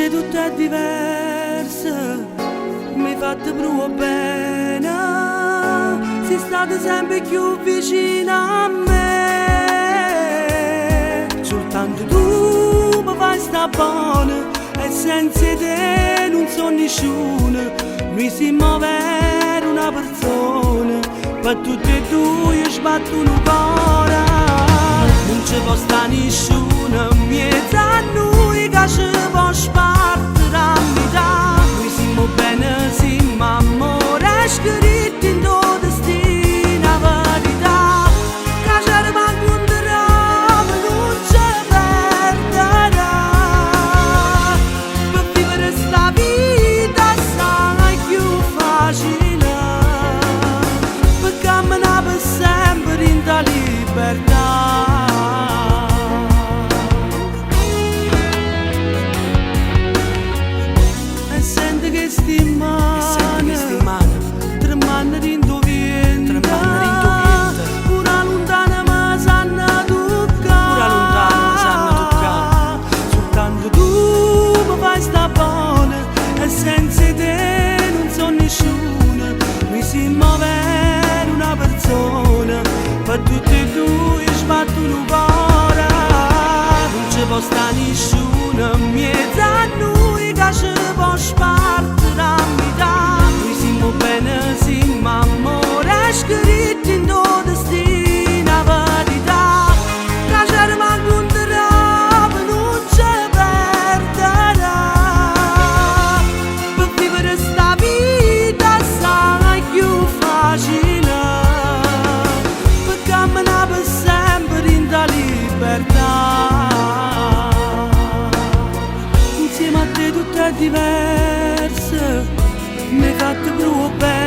te tutto è diverso, mi hai fatto proprio bene, sei stata sempre più vicina a me. Soltanto tu mi fai sta buona e senza te non so nessuno. Noi siamo veri una persona, per tutti e due io sbatto un cuore. Non ci può stare nessuno in mezzo a noi che ci può spartire a metà. Noi siamo bene, siamo amore, scritto in tuo destino la verità. Che ci rimancontriamo non ci perderà. Per vivere sta vita sarà più facile, per camminare per sempre in ta libertà. Tremano rinto viento, pura lontana ma sanno toccare. Soltanto tu mi fai sta buona e senza te non so nessuno. Noi siamo veri una persona, per tutti e due sbatto un cuore. Non ci può stare nessuno in mezzo a noi che ci può spartire a metà. Bene, siamo amore, scritto in tuo destino la verità. Che ci rimancontriamo non ci perderà. Per vivere sta vita sarà più facile, per camminare per sempre in ta libertà. Insieme a te tutto è diverso, mi hai fatto proprio bene.